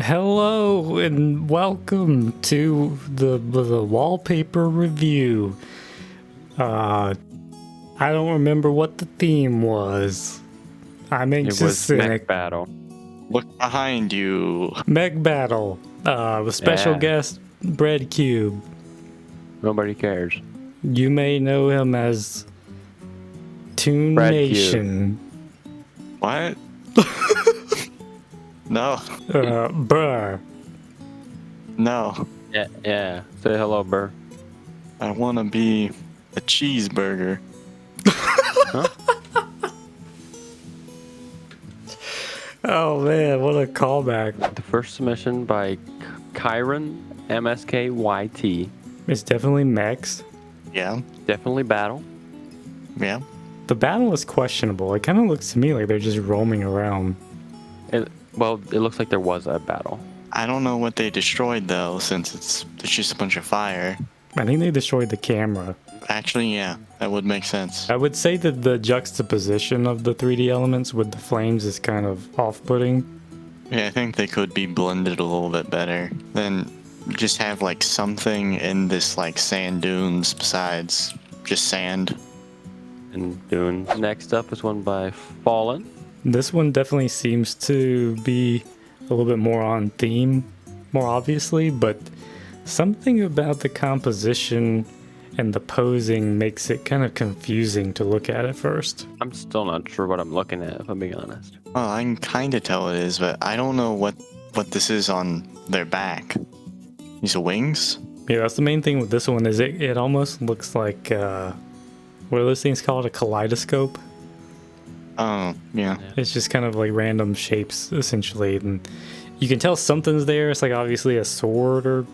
Hello and welcome to the wallpaper review. I don't remember what the theme was. I'm It anxious was cynic. Mech Battle. Look behind you. Mech battle. With special Yeah. guest Bread Cube. Nobody cares. You may know him as Toon Bread Nation. What? No, Bruh. no. Yeah. Say hello, Burr. I want to be a cheeseburger. Oh man, what a callback. The first submission by Kyron MSKYT. It's definitely mechs. Yeah, Definitely battle. yeah. The battle is questionable. It kind of looks to me like they're just roaming around. It looks like there was a battle. I don't know what they destroyed though, since it's just a bunch of fire. I think they destroyed the camera. Actually, yeah, that would make sense. I would say that the juxtaposition of the 3D elements with the flames is kind of off-putting. Yeah, I think they could be blended a little bit better. Then just have like something in this like sand dunes besides just sand. And Dune. Next up is one by Fallen. This one definitely seems to be a little bit more on theme, more obviously, but something about the composition and the posing makes it kind of confusing to look at first. I'm still not sure what I'm looking at, if I'm being honest. Well, I can kind of tell it is, but I don't know what this is on their back. These wings? Yeah, that's the main thing with this one is it almost looks like, what are those things called? A kaleidoscope? Oh, yeah. It's just kind of like random shapes, essentially. And you can tell something's there. It's like obviously a sword or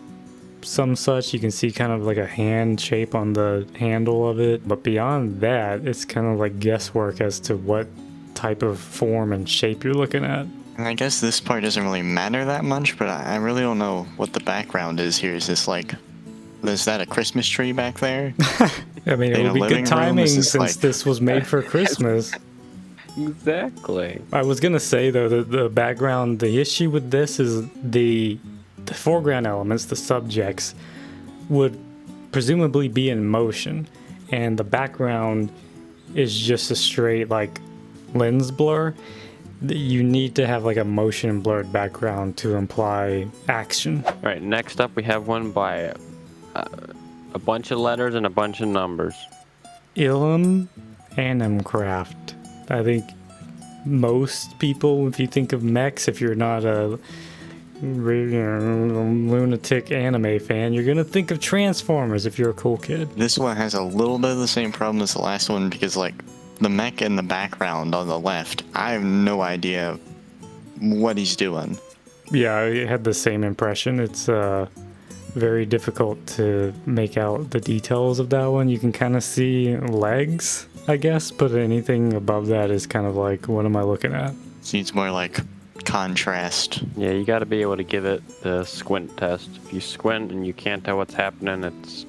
some such. You can see kind of like a hand shape on the handle of it. But beyond that, it's kind of like guesswork as to what type of form and shape you're looking at. And I guess this part doesn't really matter that much, but I really don't know what the background is here. Is this like, is that a Christmas tree back there? I mean, it In would a be living good room? timing Is this since like- this was made for Christmas. Exactly. I was gonna say though that the background, the issue with this is the foreground elements, the subjects, would presumably be in motion, and the background is just a straight like lens blur. You need to have like a motion blurred background to imply action. All right, next up we have one by a bunch of letters and a bunch of numbers. Ilum Animcraft. I think most people, if you think of mechs, if you're not a lunatic anime fan, you're gonna think of Transformers if you're a cool kid. This one has a little bit of the same problem as the last one because like the mech in the background on the left, I have no idea what he's doing. Yeah, I had the same impression. It's very difficult to make out the details of that one. You can kind of see legs, I guess, but anything above that is kind of like, what am I looking at? Needs more like contrast. Yeah, you got to be able to give it the squint test. If you squint and you can't tell what's happening, it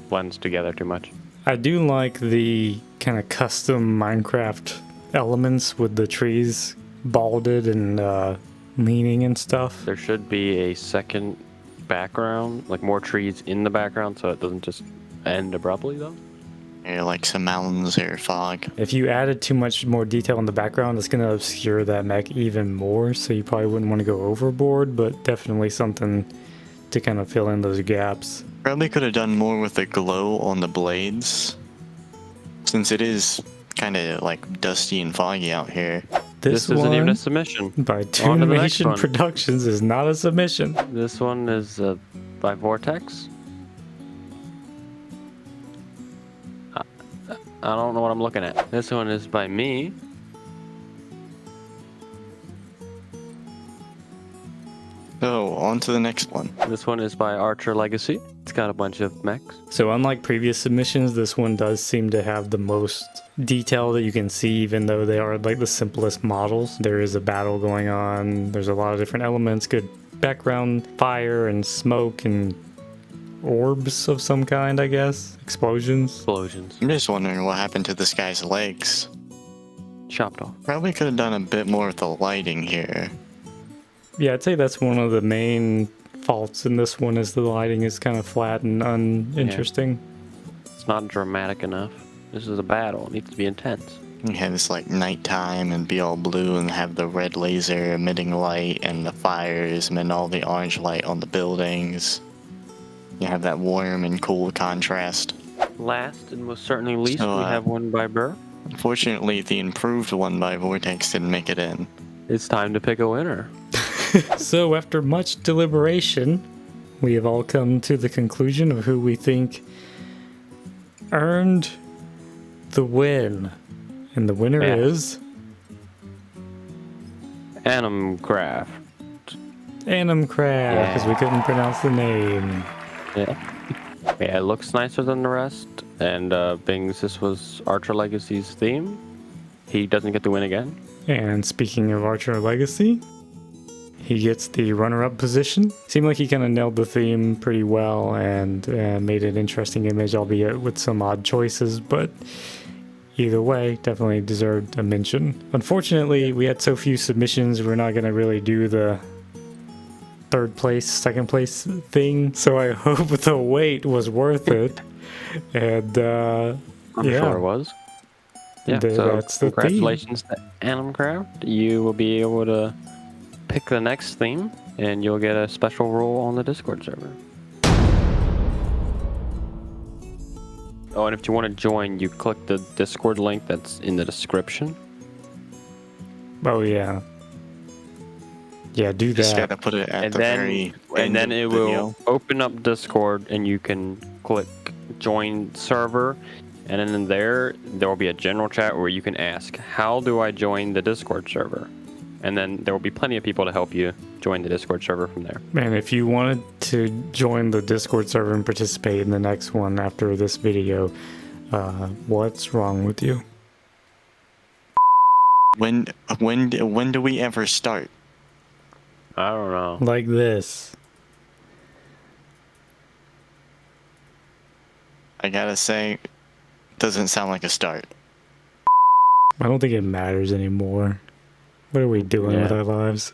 blends together too much. I do like the kind of custom Minecraft elements with the trees balded and leaning and stuff. There should be a second background, like more trees in the background, so it doesn't just end abruptly, though. Or like some mountains or fog. If you added too much more detail in the background, it's going to obscure that mech even more, so you probably wouldn't want to go overboard, but definitely something to kind of fill in those gaps. Probably could have done more with the glow on the blades, since it is kind of like dusty and foggy out here. This isn't even a submission. by On to the next Toonimation one. Productions is not a submission. This one is by Vortex. I don't know what I'm looking at. This one is by me. So, on to the next one. This one is by Archer Legacy. It's got a bunch of mechs. So unlike previous submissions, this one does seem to have the most detail that you can see, even though they are like the simplest models. There is a battle going on. There's a lot of different elements, good background, fire and smoke and orbs of some kind, I guess. Explosions. Explosions. I'm just wondering what happened to this guy's legs. Chopped off. Probably could have done a bit more with the lighting here. Yeah, I'd say that's one of the main faults in this one is the lighting is kind of flat and uninteresting. It's not dramatic enough. This is a battle. It needs to be intense. You have this like nighttime and be all blue and have the red laser emitting light and the fires and then all the orange light on the buildings. You have that warm and cool contrast. Last and most certainly least, So, we have one by Burr. Unfortunately, the improved one by Vortex didn't make it in. It's time to pick a winner. So after much deliberation, we have all come to the conclusion of who we think earned the win. And the winner Yeah. is Animcraft. Animcraft, because we couldn't pronounce the name. Yeah. Yeah, it looks nicer than the rest. And being this was Archer Legacy's theme, he doesn't get to win again. And speaking of Archer Legacy, he gets the runner-up position. Seemed like he kind of nailed the theme pretty well and made an interesting image, albeit with some odd choices, but either way, definitely deserved a mention. Unfortunately, we had so few submissions, we're not going to really do the third place, second place thing, so I hope the wait was worth it. And I'm yeah. sure it was. Yeah, So so that's the theme. congratulations to Animcraft. You will be able to pick the next theme, and you'll get a special role on the Discord server. Oh, and if you want to join, you click the Discord link that's in the description. Oh yeah. Yeah, do Just that. gotta put it at And the very then, end it of the video. will open up Discord, and you can click join server, and then in there will be a general chat where you can ask, how do I join the Discord server? And then there will be plenty of people to help you join the Discord server from there. Man, if you wanted to join the Discord server and participate in the next one after this video, what's wrong with you? When do we ever start? I don't know. Like this. I gotta say, doesn't sound like a start. I don't think it matters anymore. What are we doing with Yeah. our lives?